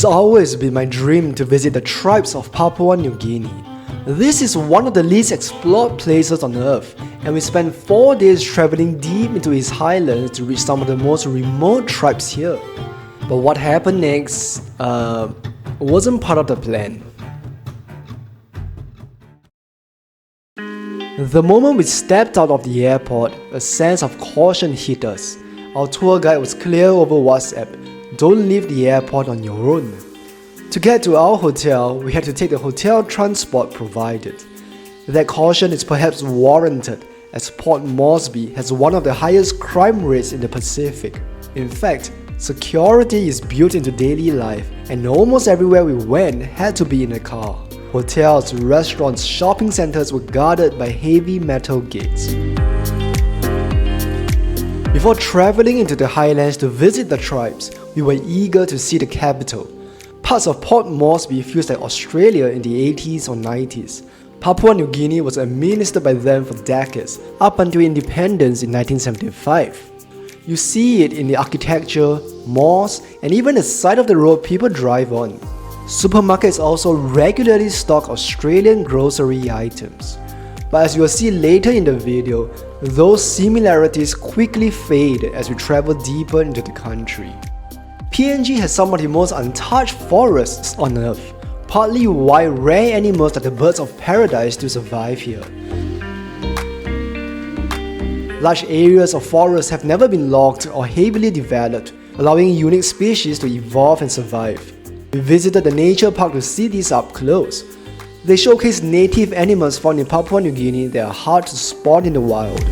It's always been my dream to visit the tribes of Papua New Guinea. This is one of the least explored places on earth, and we spent 4 days traveling deep into its highlands to reach some of the most remote tribes here. But what happened next wasn't part of the plan. The moment we stepped out of the airport, a sense of caution hit us. Our tour guide was clear over WhatsApp: don't leave the airport on your own. To get to our hotel, we had to take the hotel transport provided. That caution is perhaps warranted, as Port Moresby has one of the highest crime rates in the Pacific. In fact, security is built into daily life, and almost everywhere we went had to be in a car. Hotels, restaurants, shopping centers were guarded by heavy metal gates. Before traveling into the highlands to visit the tribes, we were eager to see the capital. Parts of Port Moresby feels like Australia in the 80s or 90s. Papua New Guinea was administered by them for decades, up until independence in 1975. You see it in the architecture, malls, and even the side of the road people drive on. Supermarkets also regularly stock Australian grocery items. But as you will see later in the video, those similarities quickly fade as we travel deeper into the country. PNG has some of the most untouched forests on earth, partly why rare animals like the birds of paradise still survive here. Large areas of forest have never been logged or heavily developed, allowing unique species to evolve and survive. We visited the nature park to see these up close. They showcase native animals found in Papua New Guinea that are hard to spot in the wild.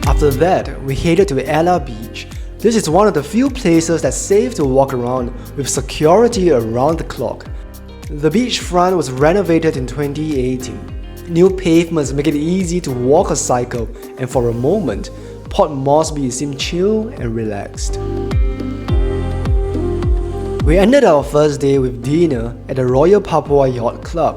After that, we headed to Ela Beach. This is one of the few places that's safe to walk around with security around the clock. The beachfront was renovated in 2018. New pavements make it easy to walk or cycle, and for a moment, Port Moresby seemed chill and relaxed. We ended our first day with dinner at the Royal Papua Yacht Club.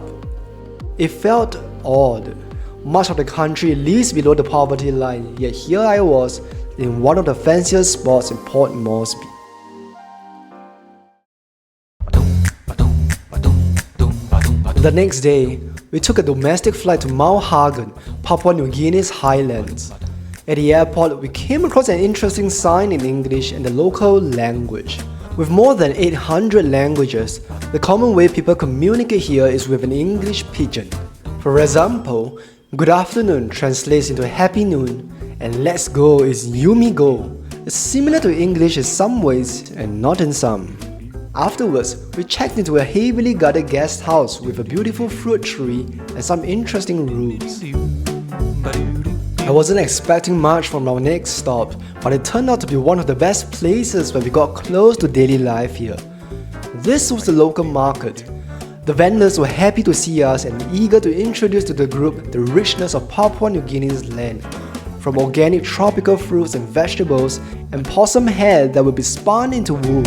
It felt odd. Much of the country lives below the poverty line, yet here I was in one of the fanciest spots in Port Moresby. The next day, we took a domestic flight to Mount Hagen, Papua New Guinea's highlands. At the airport, we came across an interesting sign in English and the local language. With more than 800 languages, the common way people communicate here is with an English pidgin. For example, good afternoon translates into happy noon, and let's go is Yumi go. It's similar to English in some ways and not in some. Afterwards, we checked into a heavily guarded guest house with a beautiful fruit tree and some interesting rooms. I wasn't expecting much from our next stop, but it turned out to be one of the best places where we got close to daily life here. This was the local market. The vendors were happy to see us and eager to introduce to the group the richness of Papua New Guinea's land, from organic tropical fruits and vegetables and possum hair that will be spun into wool.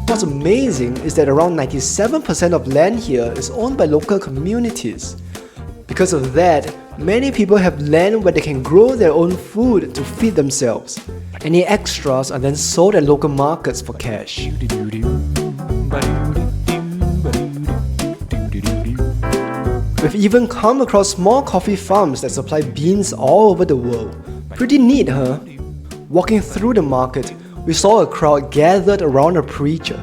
What's amazing is that around 97% of land here is owned by local communities. Because of that, many people have land where they can grow their own food to feed themselves. Any extras are then sold at local markets for cash. We've even come across small coffee farms that supply beans all over the world. Pretty neat, huh? Walking through the market, we saw a crowd gathered around a preacher.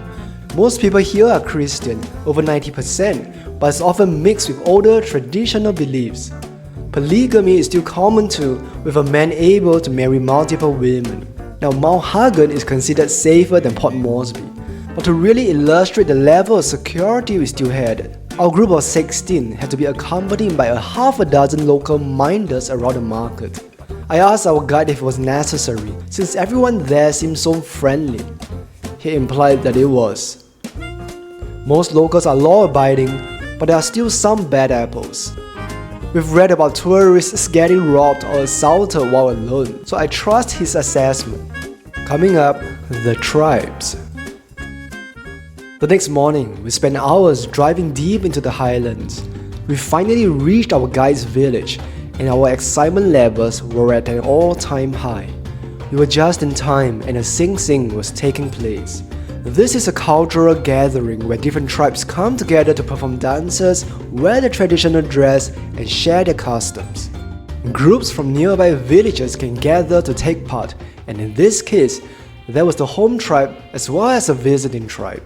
Most people here are Christian, over 90%, but it's often mixed with older traditional beliefs. Polygamy is still common too, with a man able to marry multiple women. Now, Mount Hagen is considered safer than Port Moresby, but to really illustrate the level of security we still had, our group of 16 had to be accompanied by a half a dozen local minders around the market. I asked our guide if it was necessary, since everyone there seemed so friendly. He implied that it was. Most locals are law-abiding, but there are still some bad apples. We've read about tourists getting robbed or assaulted while alone, so I trust his assessment. Coming up, the tribes. The next morning, we spent hours driving deep into the highlands. We finally reached our guide's village, and our excitement levels were at an all-time high. We were just in time and a sing-sing was taking place. This is a cultural gathering where different tribes come together to perform dances, wear the traditional dress, and share their customs. Groups from nearby villages can gather to take part, and in this case, there was the home tribe as well as a visiting tribe.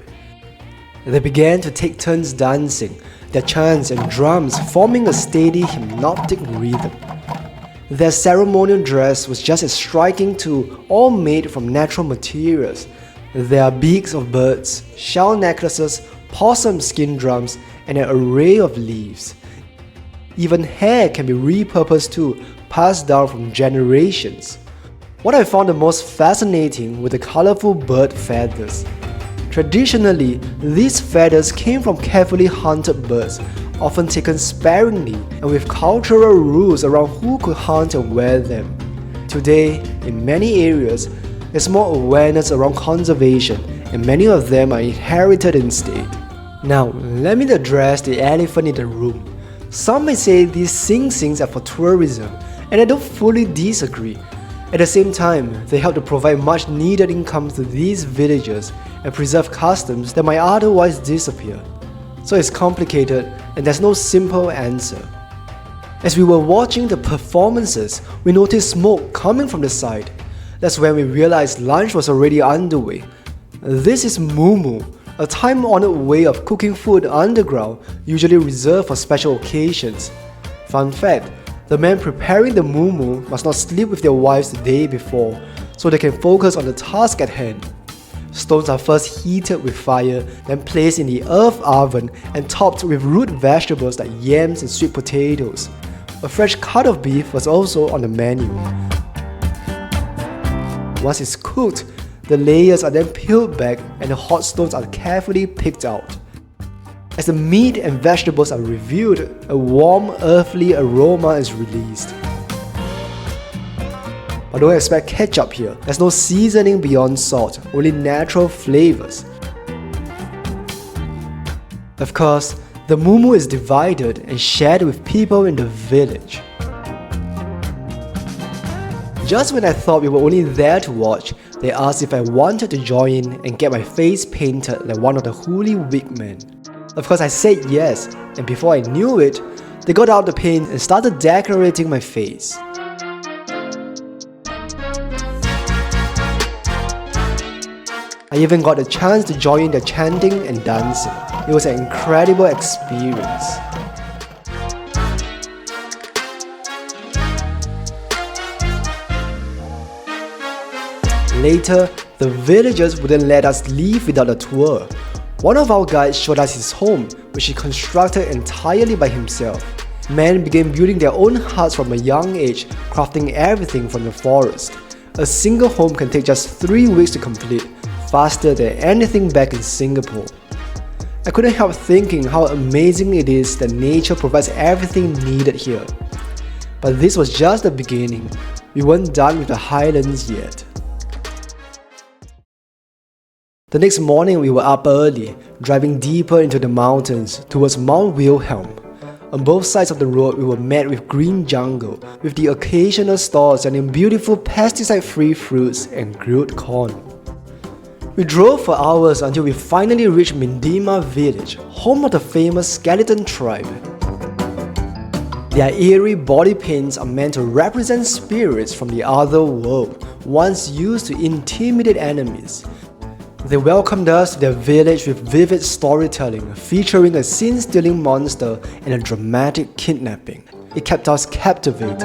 They began to take turns dancing, their chants and drums forming a steady hypnotic rhythm. Their ceremonial dress was just as striking too, all made from natural materials. There are beaks of birds, shell necklaces, possum skin drums, and an array of leaves. Even hair can be repurposed too, passed down from generations. What I found the most fascinating were the colorful bird feathers. Traditionally, these feathers came from carefully hunted birds, often taken sparingly and with cultural rules around who could hunt and wear them. Today, in many areas, there's more awareness around conservation, and many of them are inherited instead. Now, let me address the elephant in the room. Some may say these sing-sings are for tourism, and I don't fully disagree. At the same time, they help to provide much needed income to these villagers and preserve customs that might otherwise disappear. So it's complicated, and there's no simple answer. As we were watching the performances, we noticed smoke coming from the side. That's when we realized lunch was already underway. This is mumu, a time-honored way of cooking food underground, usually reserved for special occasions. Fun fact, the men preparing the mumu must not sleep with their wives the day before, so they can focus on the task at hand. Stones are first heated with fire, then placed in the earth oven and topped with root vegetables like yams and sweet potatoes. A fresh cut of beef was also on the menu. Once it's cooked, the layers are then peeled back and the hot stones are carefully picked out. As the meat and vegetables are revealed, a warm, earthly aroma is released. But don't expect ketchup here, there's no seasoning beyond salt, only natural flavors. Of course, the mumu is divided and shared with people in the village. Just when I thought we were only there to watch, they asked if I wanted to join in and get my face painted like one of the Huli wig men. Of course I said yes, and before I knew it, they got out the paint and started decorating my face. I even got a chance to join in their chanting and dancing. It was an incredible experience. Later, the villagers wouldn't let us leave without a tour. One of our guides showed us his home, which he constructed entirely by himself. Men began building their own huts from a young age, crafting everything from the forest. A single home can take just 3 weeks to complete, faster than anything back in Singapore. I couldn't help thinking how amazing it is that nature provides everything needed here. But this was just the beginning. We weren't done with the highlands yet. The next morning we were up early, driving deeper into the mountains towards Mount Wilhelm. On both sides of the road we were met with green jungle, with the occasional stall selling beautiful pesticide-free fruits and grilled corn. We drove for hours until we finally reached Mindima village, home of the famous skeleton tribe. Their eerie body paints are meant to represent spirits from the other world, once used to intimidate enemies. They welcomed us to their village with vivid storytelling, featuring a scene-stealing monster and a dramatic kidnapping. It kept us captivated.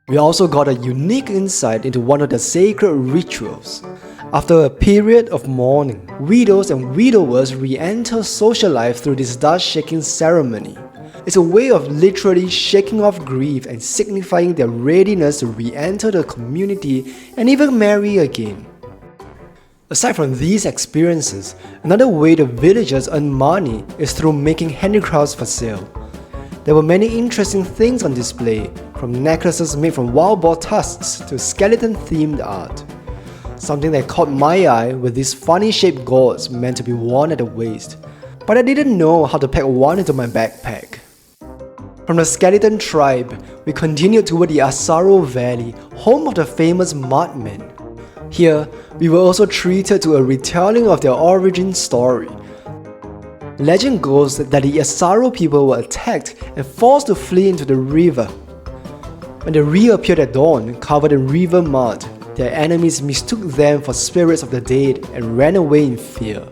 We also got a unique insight into one of the sacred rituals. After a period of mourning, widows and widowers re-enter social life through this dust-shaking ceremony. It's a way of literally shaking off grief and signifying their readiness to re-enter the community and even marry again. Aside from these experiences, another way the villagers earn money is through making handicrafts for sale. There were many interesting things on display, from necklaces made from wild boar tusks to skeleton-themed art. Something that caught my eye were these funny-shaped gourds meant to be worn at the waist, but I didn't know how to pack one into my backpack. From the Skeleton tribe, we continued toward the Asaro Valley, home of the famous mudmen. Here, we were also treated to a retelling of their origin story. Legend goes that the Asaro people were attacked and forced to flee into the river. When they reappeared at dawn, covered in river mud, their enemies mistook them for spirits of the dead and ran away in fear.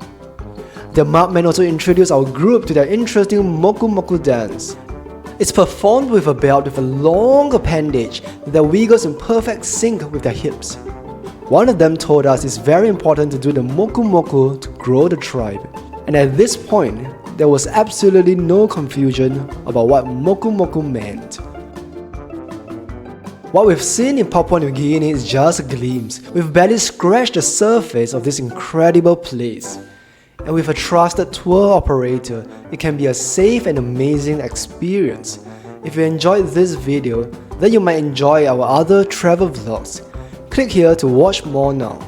The mudmen also introduced our group to their interesting moku moku dance. It's performed with a belt with a long appendage that wiggles in perfect sync with their hips. One of them told us it's very important to do the moku moku to grow the tribe. And at this point, there was absolutely no confusion about what moku moku meant. What we've seen in Papua New Guinea is just a glimpse. We've barely scratched the surface of this incredible place. And with a trusted tour operator, it can be a safe and amazing experience. If you enjoyed this video, then you might enjoy our other travel vlogs. Click here to watch more now.